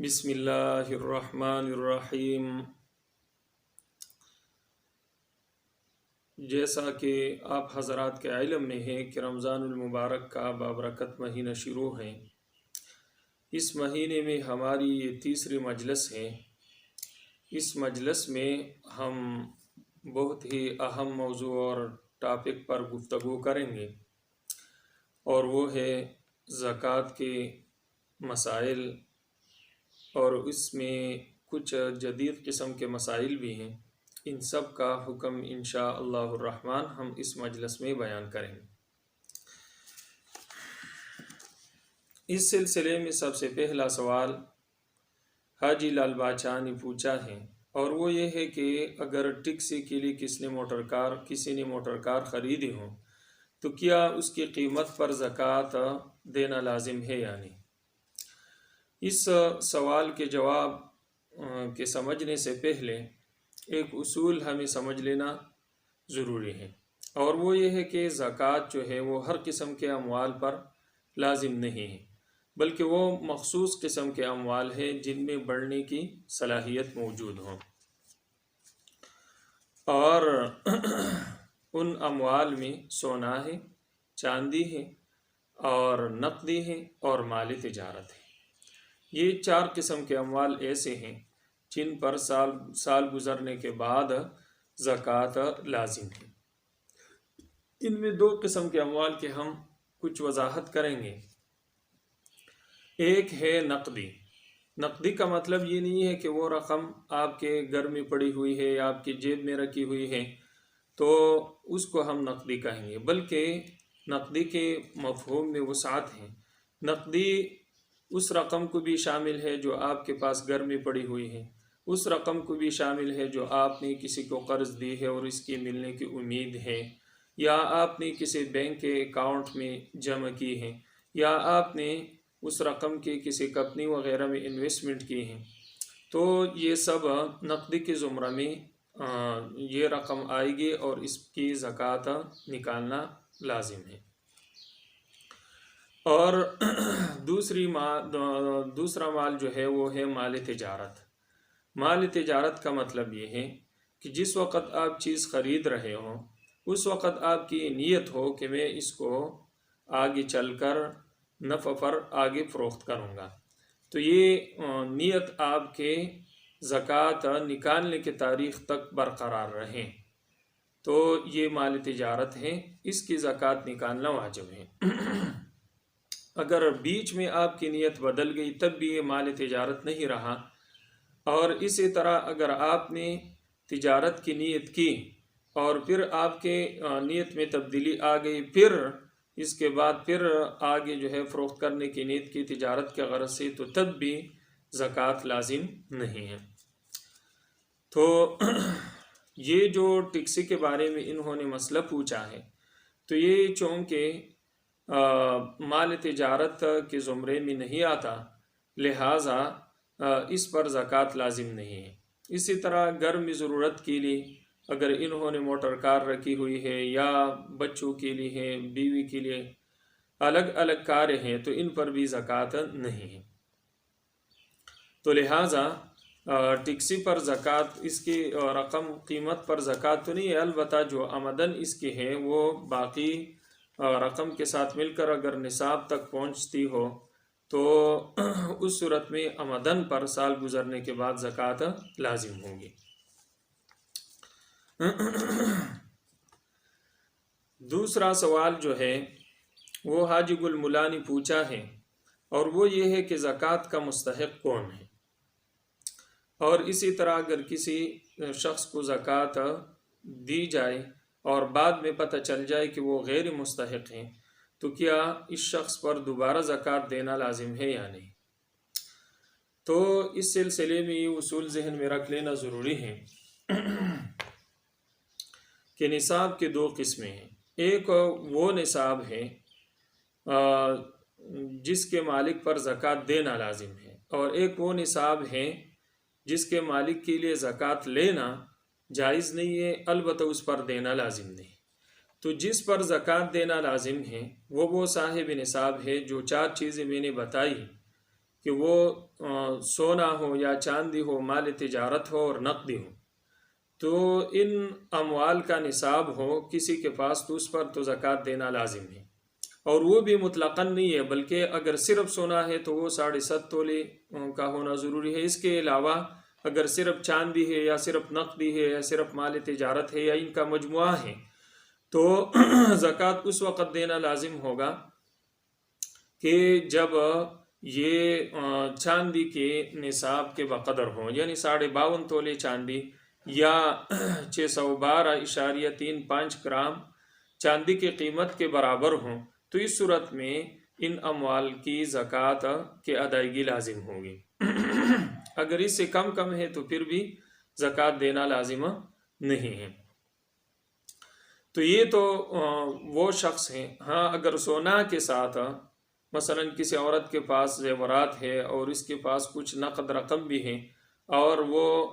بسم اللہ الرحمن الرحیم۔ جیسا کہ آپ حضرات کے علم میں ہے کہ رمضان المبارک کا بابرکت مہینہ شروع ہے۔ اس مہینے میں ہماری یہ تیسری مجلس ہے۔ اس مجلس میں ہم بہت ہی اہم موضوع اور ٹاپک پر گفتگو کریں گے، اور وہ ہے زکوٰۃ کے مسائل، اور اس میں کچھ جدید قسم کے مسائل بھی ہیں۔ ان سب کا حکم انشاء اللہ الرحمن ہم اس مجلس میں بیان کریں گے۔ اس سلسلے میں سب سے پہلا سوال حاجی لال باچا نے پوچھا ہے، اور وہ یہ ہے کہ اگر ٹیکسی کے لیے کسی نے موٹر کار خریدی ہو تو کیا اس کی قیمت پر زکوٰۃ دینا لازم ہے یا نہیں؟ اس سوال کے جواب کے سمجھنے سے پہلے ایک اصول ہمیں سمجھ لینا ضروری ہے، اور وہ یہ ہے کہ زکوٰۃ جو ہے وہ ہر قسم کے اموال پر لازم نہیں ہے، بلکہ وہ مخصوص قسم کے اموال ہیں جن میں بڑھنے کی صلاحیت موجود ہوں، اور ان اموال میں سونا ہے، چاندی ہے، اور نقدی ہے، اور مال تجارت ہے۔ یہ چار قسم کے اموال ایسے ہیں جن پر سال گزرنے کے بعد زکوٰۃ لازم ہے۔ ان میں دو قسم کے اموال کے ہم کچھ وضاحت کریں گے۔ ایک ہے نقدی۔ نقدی کا مطلب یہ نہیں ہے کہ وہ رقم آپ کے گھر میں پڑی ہوئی ہے یا آپ کی جیب میں رکھی ہوئی ہے تو اس کو ہم نقدی کہیں گے، بلکہ نقدی کے مفہوم میں وسعت ہے۔ نقدی اس رقم کو بھی شامل ہے جو آپ کے پاس گھر میں پڑی ہوئی ہے، اس رقم کو بھی شامل ہے جو آپ نے کسی کو قرض دی ہے اور اس کی ملنے کی امید ہے، یا آپ نے کسی بینک کے اکاؤنٹ میں جمع کی ہے، یا آپ نے اس رقم کی کسی کمپنی وغیرہ میں انویسٹمنٹ کی ہے، تو یہ سب نقدی کے زمرہ میں یہ رقم آئے گی اور اس کی زکوٰۃ نکالنا لازم ہے۔ اور دوسرا مال جو ہے وہ ہے مال تجارت۔ مال تجارت کا مطلب یہ ہے کہ جس وقت آپ چیز خرید رہے ہوں اس وقت آپ کی نیت ہو کہ میں اس کو آگے چل کر نفع پر آگے فروخت کروں گا، تو یہ نیت آپ کے زکوٰۃ نکالنے کی تاریخ تک برقرار رہے تو یہ مال تجارت ہے، اس کی زکوٰۃ نکالنا واجب ہے۔ اگر بیچ میں آپ کی نیت بدل گئی تب بھی یہ مال تجارت نہیں رہا، اور اسی طرح اگر آپ نے تجارت کی نیت کی اور پھر آپ کے نیت میں تبدیلی آ گئی، پھر اس کے بعد پھر آگے جو ہے فروخت کرنے کی نیت کی تجارت کے غرض سے، تو تب بھی زکوٰۃ لازم نہیں ہے۔ تو یہ جو ٹیکسی کے بارے میں انہوں نے مسئلہ پوچھا ہے، تو یہ چونکہ مال تجارت کے زمرے میں نہیں آتا، لہٰذا اس پر زکوٰۃ لازم نہیں ہے۔ اسی طرح گھر میں ضرورت کے لیے اگر انہوں نے موٹر کار رکھی ہوئی ہے، یا بچوں کے لیے ہے، بیوی کے لیے الگ الگ کاریں ہیں، تو ان پر بھی زکوٰۃ نہیں ہے۔ تو لہٰذا ٹیکسی پر زکوٰۃ، اس کی رقم قیمت پر زکوٰۃ تو نہیں ہے، البتہ جو آمدن اس کی ہے وہ باقی رقم کے ساتھ مل کر اگر نصاب تک پہنچتی ہو تو اس صورت میں آمدن پر سال گزرنے کے بعد زکوٰۃ لازم ہوگی۔ دوسرا سوال جو ہے وہ حاجی گل ملا نے پوچھا ہے، اور وہ یہ ہے کہ زکوٰۃ کا مستحق کون ہے، اور اسی طرح اگر کسی شخص کو زکوٰۃ دی جائے اور بعد میں پتہ چل جائے کہ وہ غیر مستحق ہیں تو کیا اس شخص پر دوبارہ زکوٰۃ دینا لازم ہے یا نہیں؟ تو اس سلسلے میں یہ اصول ذہن میں رکھ لینا ضروری ہے کہ نصاب کے دو قسمیں ہیں۔ ایک وہ نصاب ہے جس کے مالک پر زکوٰۃ دینا لازم ہے، اور ایک وہ نصاب ہے جس کے مالک کے لیے زکوٰۃ لینا جائز نہیں ہے، البتہ اس پر دینا لازم نہیں۔ تو جس پر زکوٰۃ دینا لازم ہے وہ صاحب نصاب ہے جو چار چیزیں میں نے بتائی کہ وہ سونا ہو یا چاندی ہو، مال تجارت ہو اور نقدی ہو، تو ان اموال کا نصاب ہو کسی کے پاس تو اس پر تو زکوٰۃ دینا لازم ہے، اور وہ بھی مطلقاً نہیں ہے، بلکہ اگر صرف سونا ہے تو وہ 7.5 تولے کا ہونا ضروری ہے۔ اس کے علاوہ اگر صرف چاندی ہے یا صرف نقدی ہے یا صرف مال تجارت ہے یا ان کا مجموعہ ہے تو زکوٰۃ اس وقت دینا لازم ہوگا کہ جب یہ چاندی کے نصاب کے بقدر ہوں، یعنی 52.5 تولے چاندی یا 612.35 گرام چاندی کی قیمت کے برابر ہوں، تو اس صورت میں ان اموال کی زکوٰۃ کی ادائیگی لازم ہوگی۔ اگر اس سے کم ہے تو پھر بھی زکوٰۃ دینا لازم نہیں ہے۔ تو یہ تو وہ شخص ہیں۔ ہاں، اگر سونا کے ساتھ مثلا کسی عورت کے پاس زیورات ہے اور اس کے پاس کچھ نقد رقم بھی ہے اور وہ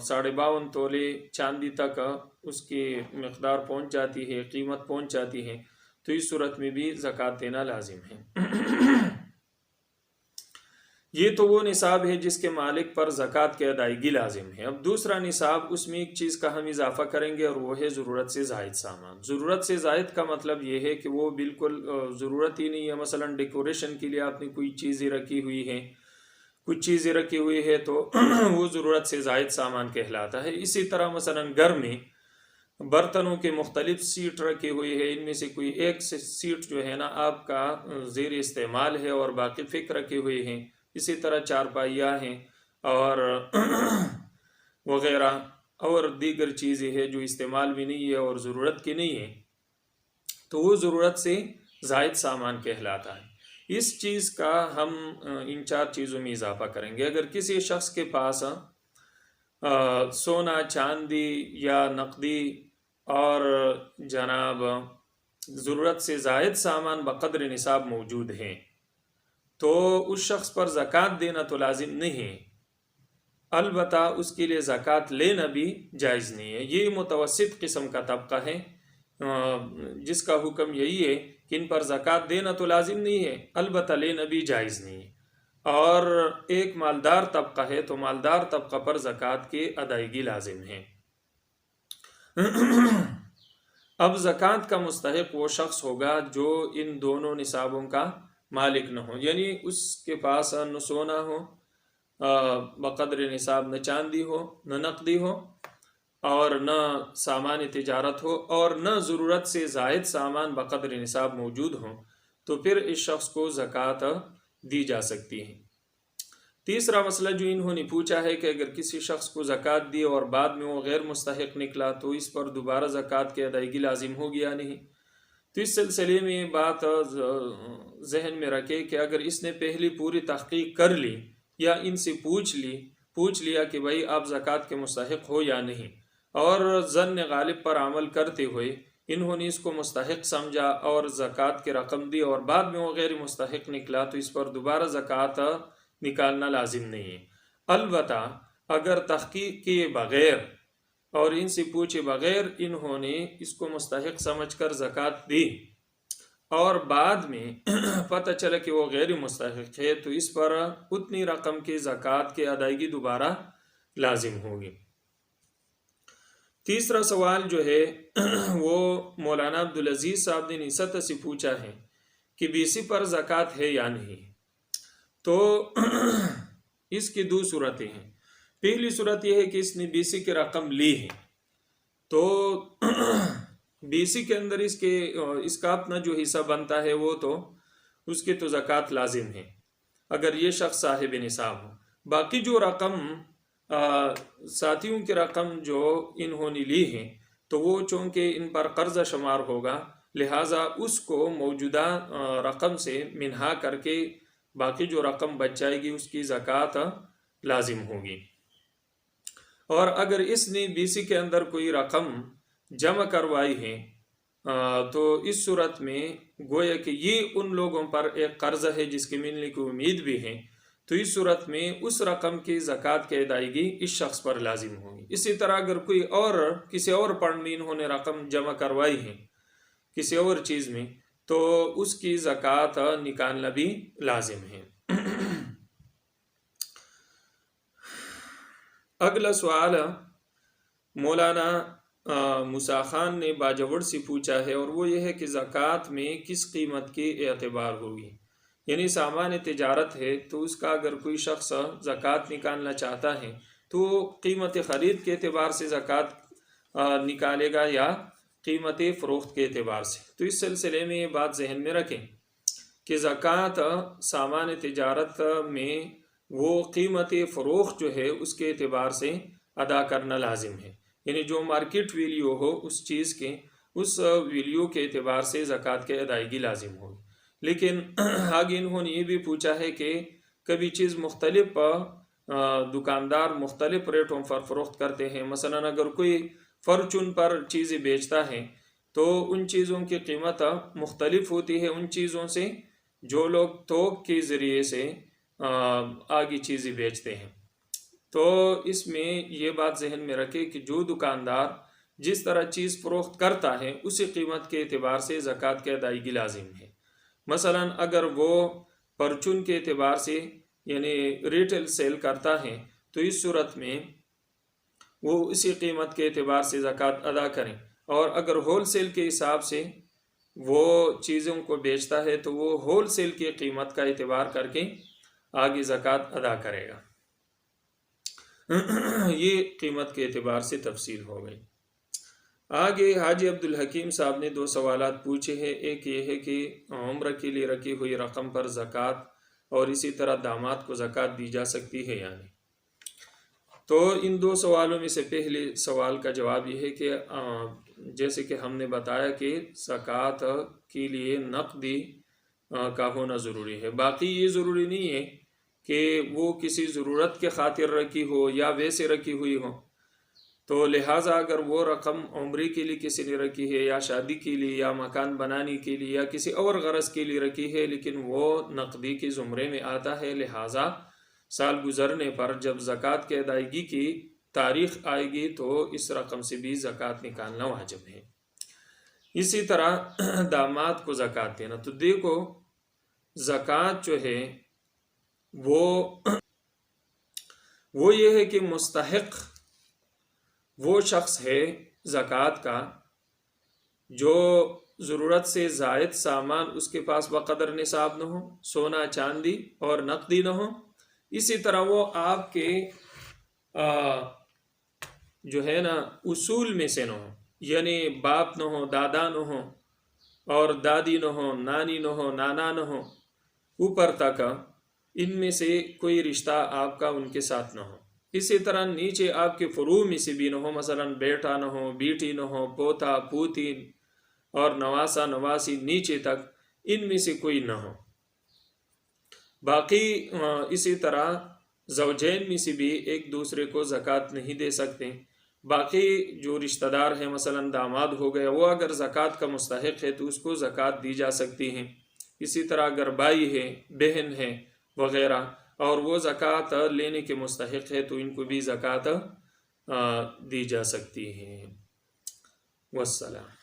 52.5 تولے چاندی تک اس کی مقدار پہنچ جاتی ہے، قیمت پہنچ جاتی ہے، تو اس صورت میں بھی زکوٰۃ دینا لازم ہے۔ یہ تو وہ نصاب ہے جس کے مالک پر زکوٰۃ کی ادائیگی لازم ہے۔ اب دوسرا نصاب، اس میں ایک چیز کا ہم اضافہ کریں گے اور وہ ہے ضرورت سے زائد سامان۔ ضرورت سے زائد کا مطلب یہ ہے کہ وہ بالکل ضرورت ہی نہیں ہے، مثلا ڈیکوریشن کے لیے آپ نے کوئی چیزیں رکھی ہوئی ہیں، کچھ چیزیں رکھی ہوئی ہے تو وہ ضرورت سے زائد سامان کہلاتا ہے۔ اسی طرح مثلا گھر میں برتنوں کے مختلف سیٹ رکھی ہوئی ہے، ان میں سے کوئی ایک سیٹ جو ہے نا آپ کا زیر استعمال ہے اور باقی فک رکھی ہوئی ہیں، اسی طرح چارپائیاں ہیں اور وغیرہ اور دیگر چیزیں ہیں جو استعمال بھی نہیں ہے اور ضرورت کی نہیں ہے، تو وہ ضرورت سے زائد سامان کہلاتا ہے۔ اس چیز کا ہم ان 4 چیزوں میں اضافہ کریں گے۔ اگر کسی شخص کے پاس سونا، چاندی یا نقدی اور جناب ضرورت سے زائد سامان بقدر نصاب موجود ہیں تو اس شخص پر زکوٰۃ دینا تو لازم نہیں ہے، البتہ اس کے لیے زکوٰۃ لینا بھی جائز نہیں ہے۔ یہ متوسط قسم کا طبقہ ہے جس کا حکم یہی ہے کہ ان پر زکوٰۃ دینا تو لازم نہیں ہے، البتہ لینا بھی جائز نہیں ہے۔ اور ایک مالدار طبقہ ہے تو مالدار طبقہ پر زکوٰۃ کی ادائیگی لازم ہے۔ اب زکوٰۃ کا مستحق وہ شخص ہوگا جو ان دونوں نصابوں کا مالک نہ ہو، یعنی اس کے پاس نہ سونا ہو بقدر نصاب، نہ چاندی ہو، نہ نقدی ہو اور نہ سامان تجارت ہو اور نہ ضرورت سے زائد سامان بقدر نصاب موجود ہو، تو پھر اس شخص کو زکوٰۃ دی جا سکتی ہے۔ تیسرا مسئلہ جو انہوں نے پوچھا ہے کہ اگر کسی شخص کو زکوٰۃ دی اور بعد میں وہ غیر مستحق نکلا تو اس پر دوبارہ زکوٰۃ کی ادائیگی لازم ہوگی یا نہیں، تو اس سلسلے میں یہ بات ذہن میں رکھے کہ اگر اس نے پہلی پوری تحقیق کر لی یا ان سے پوچھ لیا کہ بھائی آپ زکوٰۃ کے مستحق ہو یا نہیں، اور ظن غالب پر عمل کرتے ہوئے انہوں نے اس کو مستحق سمجھا اور زکوٰۃ کی رقم دی اور بعد میں وہ غیر مستحق نکلا، تو اس پر دوبارہ زکوٰۃ نکالنا لازم نہیں ہے۔ البتہ اگر تحقیق کیے بغیر اور ان سے پوچھے بغیر انہوں نے اس کو مستحق سمجھ کر زکوٰۃ دی اور بعد میں پتہ چلا کہ وہ غیر مستحق ہے، تو اس پر اتنی رقم کی زکوٰۃ کی ادائیگی دوبارہ لازم ہوگی۔ تیسرا سوال جو ہے وہ مولانا عبدالعزیز صاحب نے نسبت سے پوچھا ہے کہ بیسی پر زکوٰۃ ہے یا نہیں۔ تو اس کی 2 صورتیں ہیں۔ پہلی صورت یہ ہے کہ اس نے بیسی کی رقم لی ہے تو بیسی کے اندر اس کا اپنا جو حصہ بنتا ہے وہ تو اس کی تو زکوٰۃ لازم ہے اگر یہ شخص صاحب نصاب ہو۔ باقی جو رقم ساتھیوں کی رقم جو انہوں نے لی ہے تو وہ چونکہ ان پر قرضہ شمار ہوگا، لہٰذا اس کو موجودہ رقم سے منہا کر کے باقی جو رقم بچ جائے گی اس کی زکوٰۃ لازم ہوگی۔ اور اگر اس نے بیسی کے اندر کوئی رقم جمع کروائی ہے تو اس صورت میں گویا کہ یہ ان لوگوں پر ایک قرض ہے جس کے ملنے کی امید بھی ہے، تو اس صورت میں اس رقم کی زکوٰۃ کی ادائیگی اس شخص پر لازم ہوگی۔ اسی طرح اگر کسی اور پڑ میں انہوں نے رقم جمع کروائی ہے کسی اور چیز میں تو اس کی زکوٰۃ نکالنا بھی لازم ہے۔ اگلا سوال مولانا موسیٰ خان نے باجوڑ سے پوچھا ہے، اور وہ یہ ہے کہ زکوٰۃ میں کس قیمت کی اعتبار ہوگی؟ یعنی سامان تجارت ہے تو اس کا اگر کوئی شخص زکوٰۃ نکالنا چاہتا ہے تو قیمت خرید کے اعتبار سے زکوٰۃ نکالے گا یا قیمت فروخت کے اعتبار سے؟ تو اس سلسلے میں یہ بات ذہن میں رکھیں کہ زکوٰۃ سامان تجارت میں وہ قیمت فروخت جو ہے اس کے اعتبار سے ادا کرنا لازم ہے، یعنی جو مارکیٹ ویلیو ہو اس چیز کے، اس ویلیو کے اعتبار سے زکوٰۃ کی ادائیگی لازم ہوگی۔ لیکن آگے انہوں نے یہ بھی پوچھا ہے کہ کبھی چیز مختلف دکاندار مختلف ریٹوں پر فروخت کرتے ہیں، مثلا اگر کوئی فرچون پر چیزیں بیچتا ہے تو ان چیزوں کی قیمت مختلف ہوتی ہے ان چیزوں سے جو لوگ تھوک کے ذریعے سے آگے چیزیں بیچتے ہیں۔ تو اس میں یہ بات ذہن میں رکھے کہ جو دکاندار جس طرح چیز فروخت کرتا ہے اسی قیمت کے اعتبار سے زکوٰۃ کی ادائیگی لازم ہے۔ مثلا اگر وہ پرچون کے اعتبار سے یعنی ریٹیل سیل کرتا ہے تو اس صورت میں وہ اسی قیمت کے اعتبار سے زکوٰۃ ادا کریں، اور اگر ہول سیل کے حساب سے وہ چیزوں کو بیچتا ہے تو وہ ہول سیل کی قیمت کا اعتبار کر کے آگے زکوٰۃ ادا کرے گا۔ یہ قیمت کے اعتبار سے تفصیل ہو گئی۔ آگے حاجی عبدالحکیم صاحب نے 2 سوالات پوچھے ہیں۔ ایک یہ ہے کہ عمرہ کے لیے رکھی ہوئی رقم پر زکوٰۃ اور اسی طرح داماد کو زکوٰۃ دی جا سکتی ہے یعنی؟ تو ان 2 سوالوں میں سے پہلے سوال کا جواب یہ ہے کہ جیسے کہ ہم نے بتایا کہ زکوٰۃ کے لیے نقدی کا ہونا ضروری ہے، باقی یہ ضروری نہیں ہے کہ وہ کسی ضرورت کے خاطر رکھی ہو یا ویسے رکھی ہوئی ہو۔ تو لہٰذا اگر وہ رقم عمرے کے لیے کسی نے رکھی ہے یا شادی کے لیے یا مکان بنانے کے لیے یا کسی اور غرض کے لیے رکھی ہے لیکن وہ نقدی کے زمرے میں آتا ہے، لہٰذا سال گزرنے پر جب زکوٰۃ کی ادائیگی کی تاریخ آئے گی تو اس رقم سے بھی زکوٰۃ نکالنا واجب ہے۔ اسی طرح داماد کو زکوٰۃ دینا، تو دیکھو زکوٰۃ جو ہے وہ یہ ہے کہ مستحق وہ شخص ہے زکوٰۃ کا جو ضرورت سے زائد سامان اس کے پاس بقدر نصاب نہ ہو، سونا چاندی اور نقدی نہ ہو۔ اسی طرح وہ آپ کے جو ہے نا اصول میں سے نہ ہو، یعنی باپ نہ ہو، دادا نہ ہو، اور دادی نہ ہو، نانی نہ ہو، نانا نہ ہو، اوپر تک ان میں سے کوئی رشتہ آپ کا ان کے ساتھ نہ ہو۔ اسی طرح نیچے آپ کے فروع میں سے بھی نہ ہو، مثلا بیٹا نہ ہو، بیٹی نہ ہو، پوتا پوتی اور نواسا نواسی نیچے تک ان میں سے کوئی نہ ہو۔ باقی اسی طرح زوجین میں سے بھی ایک دوسرے کو زکوٰۃ نہیں دے سکتے۔ باقی جو رشتہ دار ہیں مثلا داماد ہو گیا، وہ اگر زکوٰۃ کا مستحق ہے تو اس کو زکوٰۃ دی جا سکتی ہے۔ اسی طرح اگر بھائی ہے، بہن ہے وغیرہ اور وہ زکوٰۃ لینے کے مستحق ہے تو ان کو بھی زکوٰۃ دی جا سکتی ہے۔ والسلام۔